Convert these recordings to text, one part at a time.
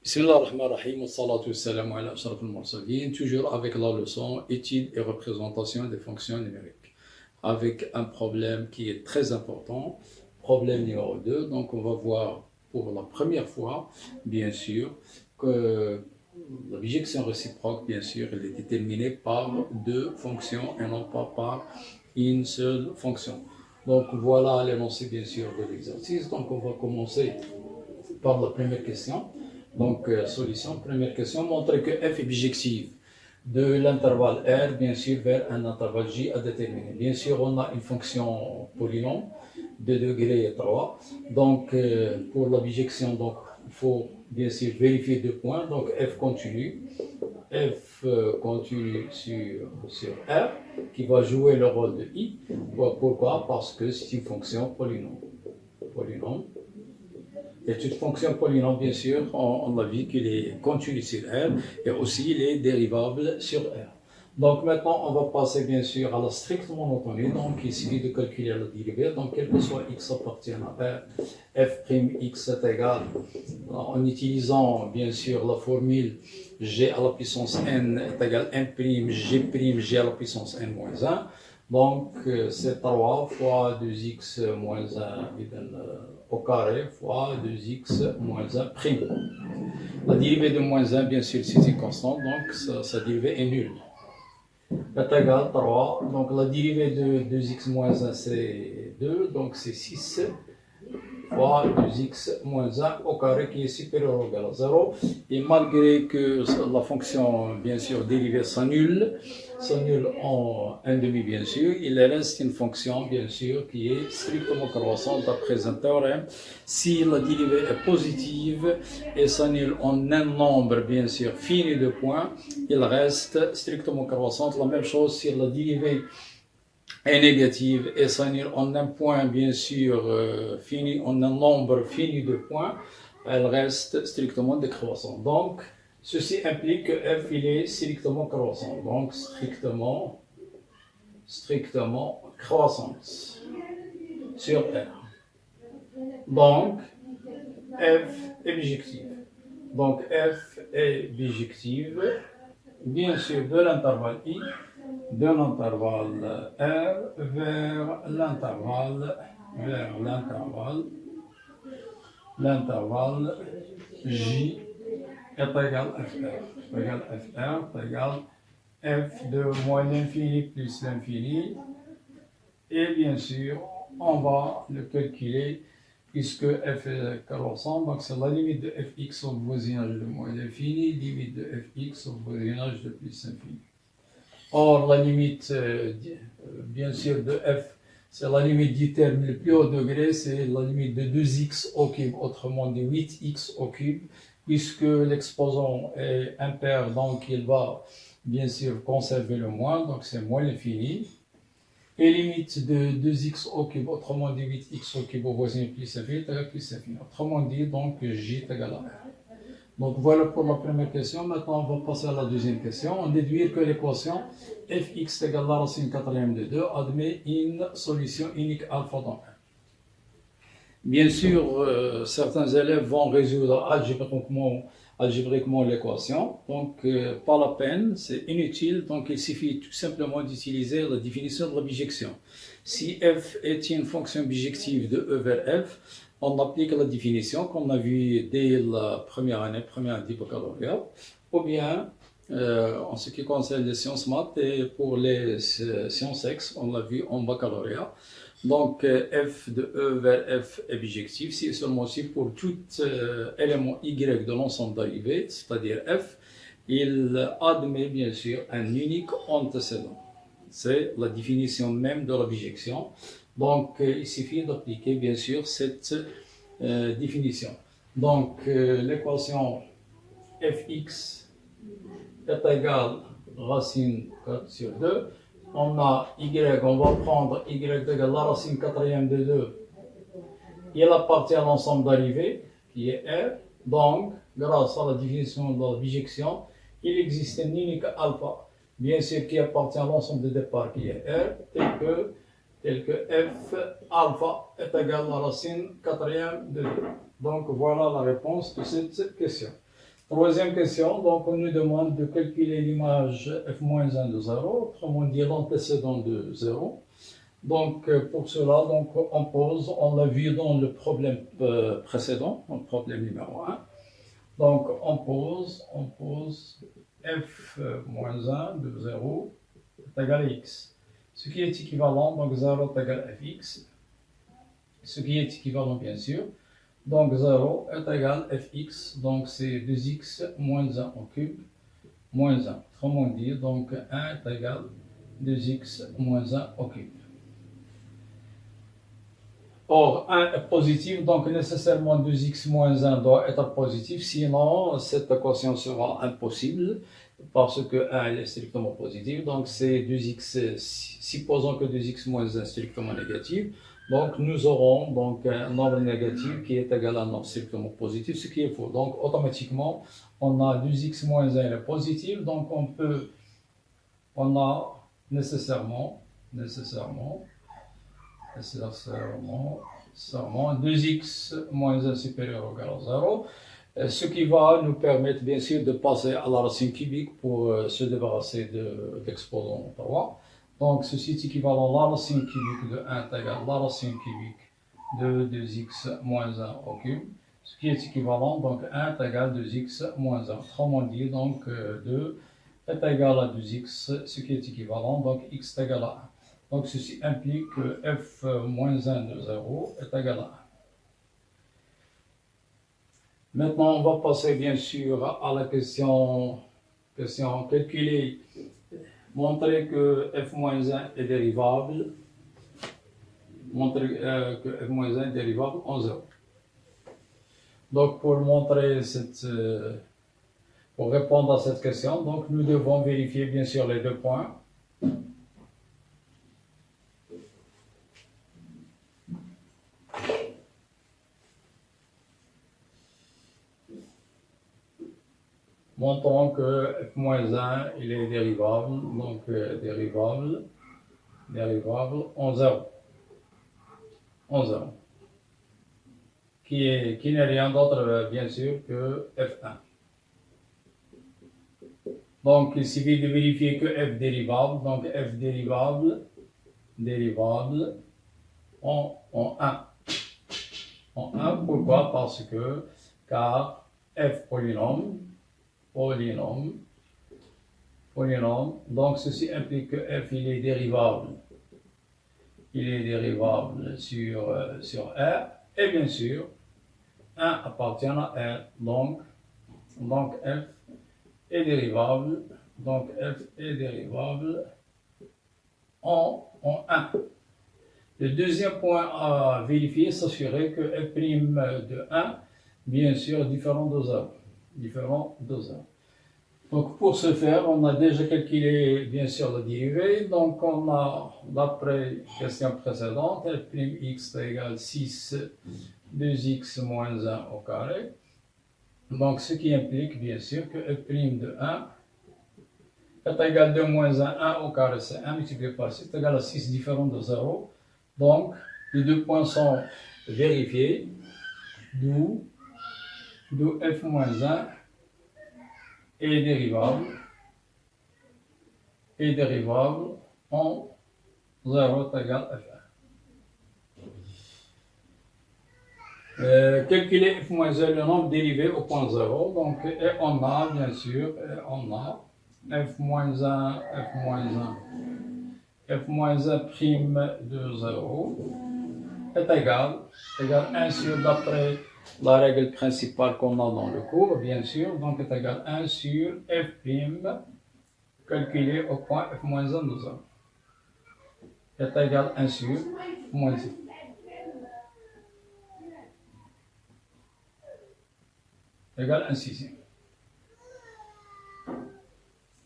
Bismillah ar-Rahman ar-Rahim, salatu salam ala ashraf al-mursalin, toujours avec la leçon étude et représentation des fonctions numériques, avec un problème qui est très important, problème numéro 2. Donc on va voir pour la première fois, bien sûr, que la bijection réciproque, bien sûr, elle est déterminée par deux fonctions et non pas par une seule fonction. Donc voilà l'énoncé, bien sûr, de l'exercice. Donc on va commencer par la première question. Donc, solution, première question, montrer que f est bijective de l'intervalle R, bien sûr, vers un intervalle J à déterminer. Bien sûr, on a une fonction polynôme de degré 3. Donc, pour la bijection, donc, il faut bien sûr vérifier deux points. Donc, f continue sur R, qui va jouer le rôle de I. Pourquoi? Parce que c'est une fonction polynôme. Et toute fonction polynôme, bien sûr, on a vu qu'il est continu sur R et aussi il est dérivable sur R. Donc maintenant, on va passer bien sûr à la stricte monotonie. Donc il suffit de calculer la dérivée. Donc quel que soit x appartienne à R, f'x est égal, en utilisant bien sûr la formule g à la puissance n est égal n', g' à la puissance n moins 1. Donc c'est 3 fois 2x moins 1 au carré fois 2x moins 1 prime. La dérivée de moins 1, bien sûr, c'est une constante, donc sa dérivée est nulle. Est égal 3, donc la dérivée de 2x moins 1 c'est 2, donc c'est 6 fois 2x moins 1 au carré qui est supérieur ou égal à 0. Et malgré que la fonction, bien sûr, dérivée s'annule en 1/2, bien sûr, il reste une fonction, bien sûr, qui est strictement croissante d'après un théorème. Si la dérivée est positive et s'annule en un nombre, bien sûr, fini de points, il reste strictement croissante. La même chose si la dérivée est négative et s'annule en un point, bien sûr, fini en un nombre fini de points, elle reste strictement décroissante. Donc, ceci implique que f il est strictement croissant. Donc, strictement croissante sur R. Donc, f est bijective. Donc, f est bijective, bien sûr, de l'intervalle I, de l'intervalle R vers l'intervalle J est égal à FR. Est égal F de moins l'infini plus l'infini. Et bien sûr, on va le calculer puisque f est croissant, donc c'est la limite de fx au voisinage de moins l'infini, limite de fx au voisinage de plus l'infini. Or, la limite, bien sûr, de f, c'est la limite du terme le plus haut degré, c'est la limite de 2x au cube, autrement dit 8x au cube, puisque l'exposant est impair, donc il va bien sûr conserver le moins, donc c'est moins l'infini. Et limite de 2x au cube, autrement dit 8x au cube au voisin plus l'infini, est égal à plus l'infini. Autrement dit, donc j est égal à r. Donc voilà pour la première question. Maintenant, on va passer à la deuxième question. On déduit que l'équation fx égale la racine quatrième de 2 admet une solution unique alpha dans R. Bien sûr, certains élèves vont résoudre algébriquement l'équation. Donc, pas la peine, c'est inutile. Donc, il suffit tout simplement d'utiliser la définition de la bijection. Si f est une fonction bijective de E vers f, on applique la définition qu'on a vue dès la première année du baccalauréat, ou bien en ce qui concerne les sciences maths et pour les sciences X, on l'a vu en baccalauréat. Donc f de E vers f est bijectif si et seulement si pour tout élément y de l'ensemble dérivé, c'est-à-dire f, il admet bien sûr un unique antécédent. C'est la définition même de la bijection. Donc, il suffit d'appliquer, bien sûr, cette définition. Donc, l'équation fx est égale racine 4 sur 2. On a y, on va prendre y égale la racine quatrième de 2. Il appartient à l'ensemble dérivé, qui est R. Donc, grâce à la définition de la bijection, il existe un unique alpha, bien sûr, qui appartient à l'ensemble de départ, qui est R, tel que f alpha est égal à la racine quatrième de 2. Donc voilà la réponse de cette question. Troisième question, donc on nous demande de calculer l'image f-1 de 0, autrement dit l'antécédent de 0. Donc pour cela, donc, on l'a vu dans le problème précédent, le problème numéro 1. Donc on pose f-1 de 0 est égal à x. Ce qui est équivalent, donc 0 est égal à fx. Ce qui est équivalent bien sûr. Donc 0 est égal à fx, donc c'est 2x moins 1 au cube, moins 1. Autrement dit, donc 1 est égal à 2x moins 1 au cube. Or, 1 est positif, donc nécessairement 2x moins 1 doit être positif, sinon cette équation sera impossible, parce que 1 est strictement positif, donc c'est 2x, supposons que 2x moins 1 est strictement négatif, donc nous aurons donc un nombre négatif qui est égal à un nombre strictement positif, ce qui est faux. Donc automatiquement, on a 2x moins 1 est positif, donc on a nécessairement 2x moins 1 supérieur ou égal à 0, ce qui va nous permettre bien sûr de passer à la racine cubique pour se débarrasser de l'exposant 3. Donc ceci est équivalent à la racine cubique de 1 est égal à la racine cubique de 2x moins 1 au cube, ce qui est équivalent, donc 1 est égal à 2x moins 1. Autrement dit, donc 2 est égal à 2x, ce qui est équivalent, donc x est égal à 1. Donc ceci implique que f moins 1 de 0 est égal à 1. Maintenant, on va passer bien sûr à la question calculer, montrer que f moins 1 est dérivable, que f moins 1 est dérivable en 0. Donc pour montrer pour répondre à cette question, donc nous devons vérifier bien sûr les deux points. Montrons que f-1 il est dérivable, donc dérivable en 0. Qui n'est rien d'autre bien sûr que f1. Donc il suffit de vérifier que f dérivable, donc f dérivable en 1. En 1, pourquoi? Parce que, car f polynôme, donc ceci implique que f il est dérivable sur R, et bien sûr 1 appartient à R, donc f est dérivable, en 1. Le deuxième point à vérifier, s'assurer que f' de 1, bien sûr, différent de 0. Donc pour ce faire, on a déjà calculé bien sûr la dérivée. Donc on a, d'après la question précédente, f'x est égal à 6 2x moins 1 au carré. Donc ce qui implique bien sûr que f' de 1 est égal à 2 moins 1, 1 au carré, c'est 1 multiplié par 6, est égal à 6 différent de 0. Donc les deux points sont vérifiés, d'où f moins 1 est dérivable en 0 est égal à f1. Calculer f moins 1, le nombre dérivé au point 0. Donc, et on a bien sûr, f moins 1 prime de 0 est égal à 1 sur, d'après la règle principale qu'on a dans le cours, bien sûr, donc est égal à 1 sur f' calculé au point f moins 1 de 0. Est égal à 1 sur moins 1. Égal à 1 sixième.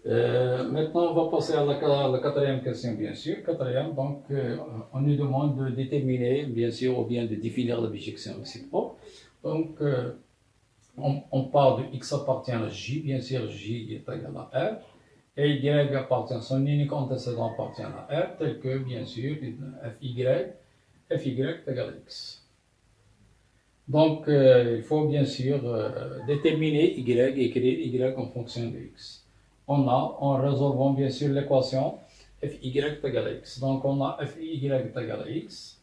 Maintenant, on va passer à la quatrième question, bien sûr. Quatrième, donc, on nous demande de déterminer, bien sûr, ou bien de définir la bijection réciproque. Donc, on part de x appartient à j, bien sûr, j est égal à r, et y appartient, son unique antécédent appartient à r, tel que, bien sûr, fy est égal à x. Donc, il faut bien sûr déterminer y, écrire y en fonction de x. On a, en résolvant bien sûr l'équation, fy est égal à x. Donc, on a fy est égal à x,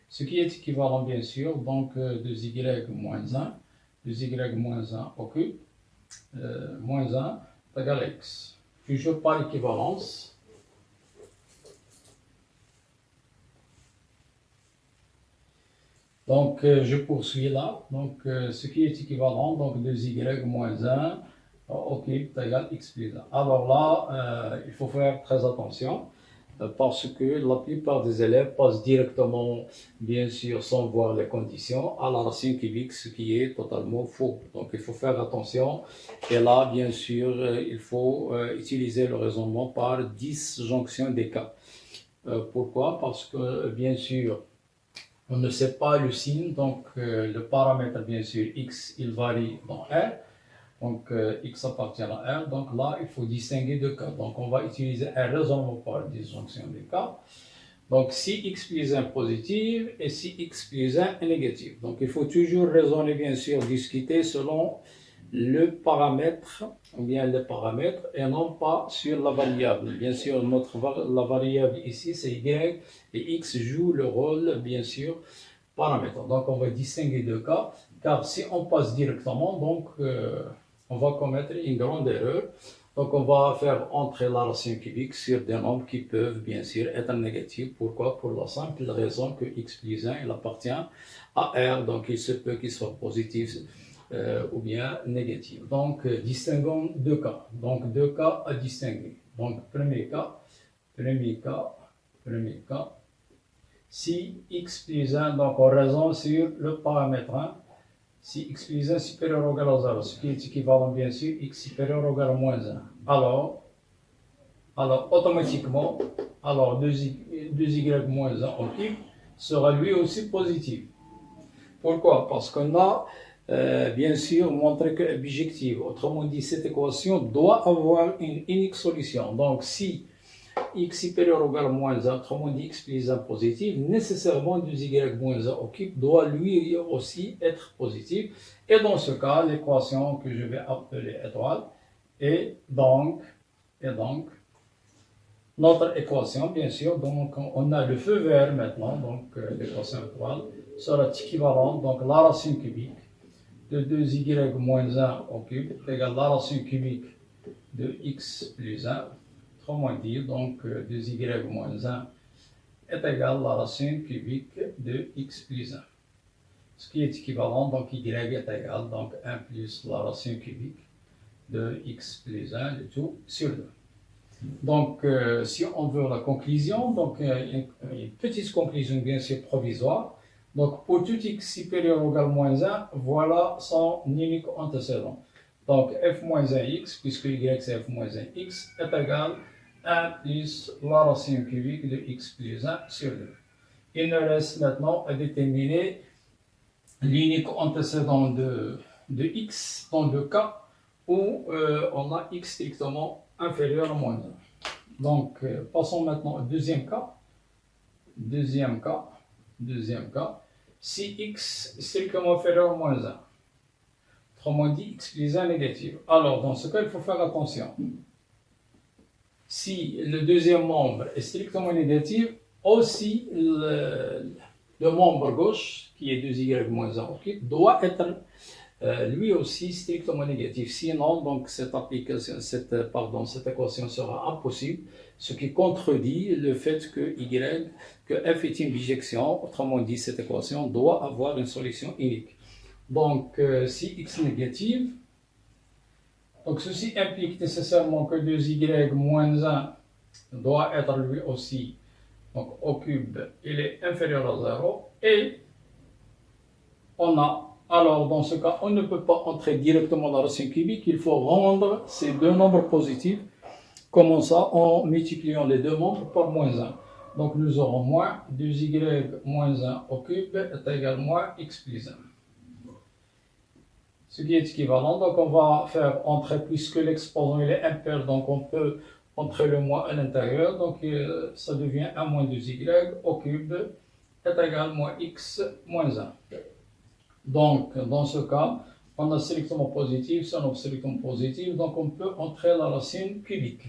ce qui est équivalent bien sûr, donc 2y moins 1, 2y moins 1 au cube, moins 1 est égal à x. Toujours par équivalence. Donc, je poursuis là. Donc, ce qui est équivalent, donc 2y moins 1 au cube est égal à x plus 1. Alors là, il faut faire très attention parce que la plupart des élèves passent directement, bien sûr, sans voir les conditions, à la racine cubique, ce qui est totalement faux. Donc, il faut faire attention. Et là, bien sûr, il faut utiliser le raisonnement par disjonction des cas. Pourquoi? Parce que, bien sûr, on ne sait pas le signe, donc le paramètre, bien sûr, x, il varie dans R. Donc x appartient à R. Donc là, il faut distinguer deux cas. Donc on va utiliser un raisonnement par disjonction des cas. Donc si x plus 1 positif et si x plus 1 est négatif. Donc il faut toujours raisonner, bien sûr, discuter selon le paramètre, ou bien les paramètres, et non pas sur la variable. Bien sûr, la variable ici, c'est y, et x joue le rôle, bien sûr, paramètre. Donc, on va distinguer deux cas, car si on passe directement, donc, on va commettre une grande erreur. Donc, on va faire entrer la racine cubique sur des nombres qui peuvent, bien sûr, être négatifs. Pourquoi? Pour la simple raison que x plus 1, il appartient à R, donc il se peut qu'il soit positif ou bien négatif. Donc, distinguons deux cas. Donc, deux cas à distinguer. Donc, premier cas, si x plus 1, donc on raisonne sur le paramètre 1, si x plus 1 supérieur ou égal à 0, ce qui est équivalent bien sûr x supérieur ou égal à moins 1. Alors automatiquement, alors 2y moins 1 au cube sera lui aussi positif. Pourquoi? Parce qu'on a bien sûr montré que est bijective. Autrement dit, cette équation doit avoir une unique solution. Donc si x supérieur ou égal à moins 1, autrement dit x plus 1 positif, nécessairement 2y moins 1 au cube doit lui aussi être positif. Et dans ce cas, l'équation que je vais appeler étoile est donc notre équation, bien sûr. Donc on a le feu vert maintenant, donc l'équation étoile sera équivalente, donc la racine cubique de 2y moins 1 au cube est égale à la racine cubique de x plus 1. Autrement dit, donc 2y moins 1 est égal à la racine cubique de x plus 1. Ce qui est équivalent, donc y est égal donc 1 plus la racine cubique de x plus 1, le tout sur 2. Donc, si on veut la conclusion, donc une petite conclusion bien sûr provisoire. Donc, pour tout x supérieur ou égal à moins 1, voilà son unique antécédent. Donc, f moins 1x, puisque y c'est f moins 1x, est égal à 1 plus la racine cubique de x plus 1 sur 2. Il nous reste maintenant à déterminer l'unique antécédent de x dans le cas où on a x strictement inférieur à moins 1. Donc, passons maintenant au deuxième cas. Deuxième cas. Si x est strictement inférieur à moins 1. Autrement dit, x plus 1 négatif. Alors, dans ce cas, il faut faire attention. Si le deuxième membre est strictement négatif, aussi le membre gauche, qui est 2y moins 1 doit être lui aussi strictement négatif. Sinon, donc, cette équation sera impossible, ce qui contredit le fait que f est une bijection. Autrement dit, cette équation doit avoir une solution unique. Donc, si x est négatif, donc ceci implique nécessairement que 2y moins 1 doit être lui aussi, donc au cube, il est inférieur à 0, et on a, alors dans ce cas, on ne peut pas entrer directement dans la racine cubique, il faut rendre ces deux nombres positifs. Comment ça? En multipliant les deux nombres par moins 1. Donc nous aurons moins 2y moins 1 au cube est égal à moins x plus 1. Ce qui est équivalent, donc on va faire entrer, puisque l'exposant est impair, donc on peut entrer le moins à l'intérieur, donc ça devient 1 moins 2y au cube est égal à moins x moins 1. Donc, dans ce cas, on a strictement positif, si on a strictement positif, donc on peut entrer la racine cubique.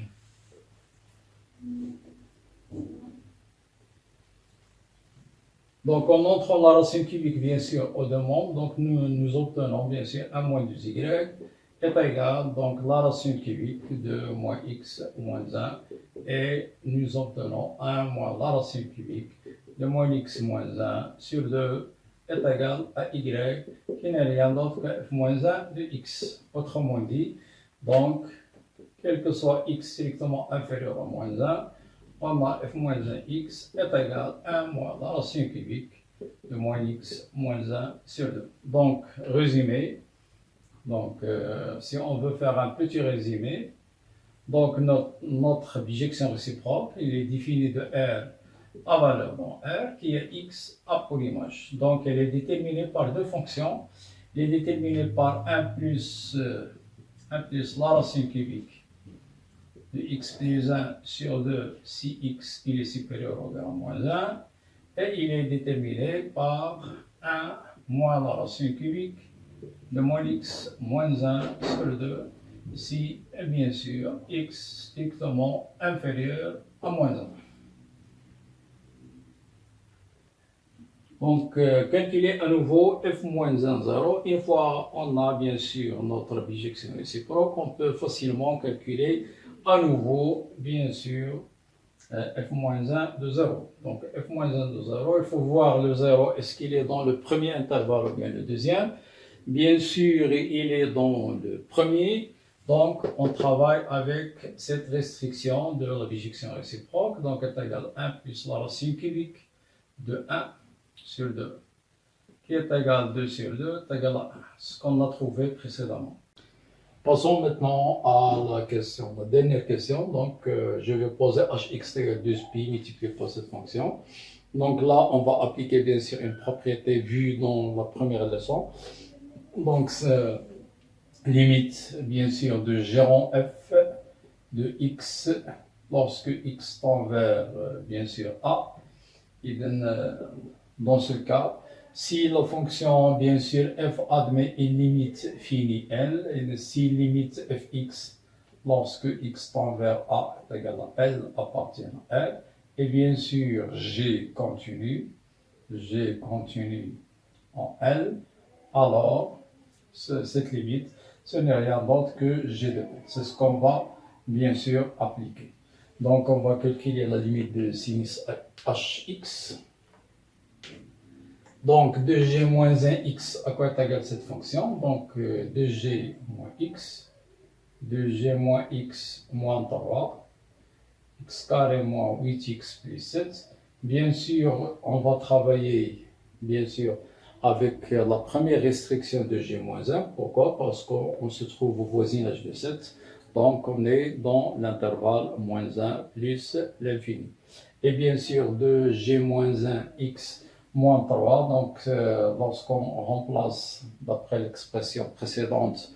Donc, en entrant la racine cubique, bien sûr, aux deux membres, donc nous obtenons, bien sûr, 1 moins 2y est égal, donc, la racine cubique de moins x moins 1, et nous obtenons 1 moins la racine cubique de moins x moins 1 sur 2 est égal à y, qui n'est rien d'autre que f moins 1 de x. Autrement dit, donc, quel que soit x strictement inférieur à moins 1, on a f moins 1x est égal à 1 moins la racine cubique de moins x moins 1 sur 2. Donc, résumé, donc, si on veut faire un petit résumé, donc notre bijection réciproque, il est défini de R à valeur dans R, qui est x à polymètre. Donc, elle est déterminée par deux fonctions. Elle est déterminée par 1 plus la racine cubique de x plus 1 sur 2 si x il est supérieur ou égal à moins 1. Et il est déterminé par 1 moins la racine cubique de moins x moins 1 sur 2 si, bien sûr, x strictement inférieur à moins 1. Donc, calculer à nouveau f moins 1, 0. Une fois on a bien sûr notre bijection réciproque, on peut facilement calculer à nouveau, bien sûr, f moins 1 de 0. Donc, f moins 1 de 0, il faut voir le 0, est-ce qu'il est dans le premier intervalle ou bien le deuxième. Bien sûr, il est dans le premier. Donc, on travaille avec cette restriction de la bijection réciproque. Donc, est égal à 1 plus la racine cubique de 1 sur 2, qui est égal à 2 sur 2, est égal à 1, ce qu'on a trouvé précédemment. Passons maintenant à la question, la dernière question. Donc, je vais poser hx égale 2pi multiplié par cette fonction. Donc là, on va appliquer bien sûr une propriété vue dans la première leçon. Donc, limite bien sûr de gérant f de x lorsque x tend vers bien sûr a. Et dans ce cas, si la fonction bien sûr f admet une limite finie L, et si limite fx lorsque x tend vers a est égal à L appartient à L, et bien sûr g continue en L, alors cette limite, ce n'est rien d'autre que g de L. C'est ce qu'on va bien sûr appliquer. Donc on va calculer la limite de sinus hx. Donc 2g moins 1x, à quoi est égale cette fonction? Donc 2g moins x, 2g moins x moins 3, x carré moins 8x plus 7. Bien sûr, on va travailler, bien sûr, avec la première restriction de g moins 1. Pourquoi? Parce qu'on se trouve au voisinage de 7. Donc, on est dans l'intervalle moins 1 plus l'infini. Et bien sûr, de g moins 1 x moins 3, donc lorsqu'on remplace, d'après l'expression précédente,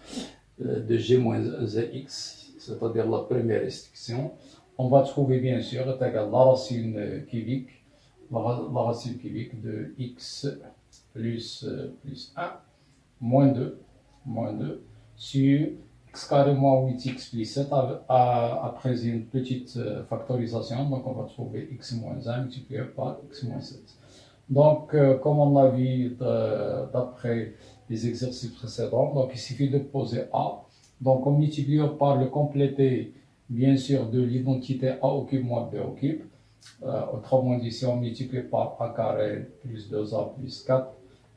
de g moins 1 x, c'est-à-dire la première restriction, on va trouver bien sûr est égal à la racine cubique de x plus 1 moins 2 sur x carré moins 8x plus 7 après une petite factorisation. Donc on va trouver x moins 1 multiplié par x moins 7. Donc comme on l'a vu d'après les exercices précédents, donc il suffit de poser a. Donc on multiplie par le complété bien sûr de l'identité a au cube moins b au cube. Autrement dit, si on multiplie par a carré plus 2a plus 4,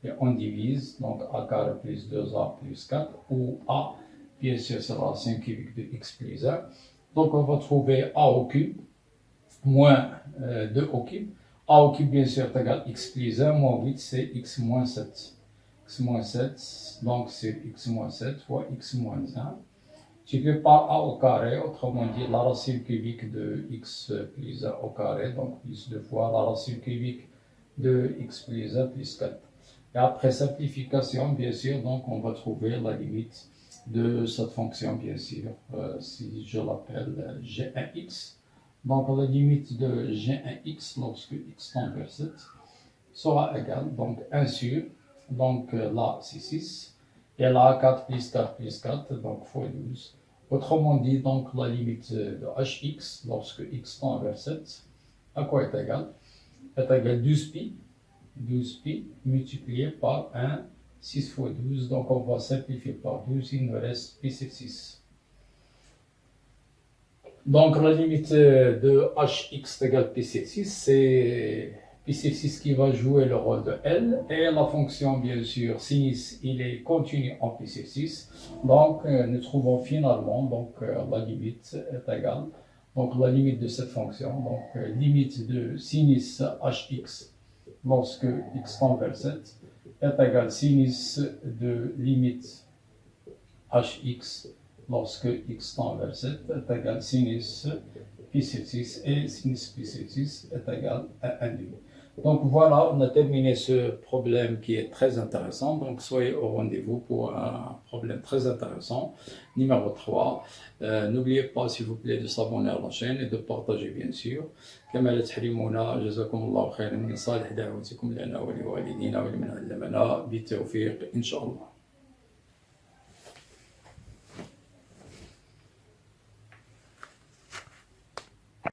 et on divise, donc a carré plus 2a plus 4, ou a, bien sûr, c'est la racine cubique de x plus 1. Donc on va trouver a au cube moins 2 au cube. A au cube, bien sûr, est égal à x plus 1 moins 8, c'est x moins 7. X moins 7, donc c'est x moins 7 fois x moins 1. Multiplié par a au carré, autrement dit la racine cubique de x plus 1 au carré, donc plus 2 fois la racine cubique de x plus 1 plus 4. Et après simplification, bien sûr, donc on va trouver la limite de cette fonction, bien sûr, si je l'appelle g1x. Donc la limite de g1x lorsque x tend vers 7 sera égale donc 1 sur donc là c'est 6. Et là 4 plus 4 plus 4, donc fois 12. Autrement dit, donc la limite de hx lorsque x tend vers 7, à quoi est égal? Est égal 12pi, 12pi multiplié par 1, 6 fois 12, donc on va simplifier par 12, il nous reste pi sur 6. Donc la limite de hx égale pi sur 6, c'est pi sur 6 qui va jouer le rôle de L, et la fonction bien sûr sinus il est continu en pi sur 6, donc nous trouvons finalement donc, la limite est égale, donc la limite de cette fonction, donc limite de sinus hx lorsque x tend vers 7 est égal sinus de limite hx lorsque x tend vers 7 est égal sinus pi sur 6 et sinus pi sur 6 est égal à 1,5. Donc voilà, on a terminé ce problème qui est très intéressant. Donc soyez au rendez-vous pour un problème très intéressant, numéro 3. N'oubliez pas s'il vous plaît de s'abonner à la chaîne et de partager bien sûr. كما لا تحرمونا جزاكم الله خيرا من صالح دعوتكم لنا ولوالدينا ولمن علمنا بالتوفيق إن شاء الله.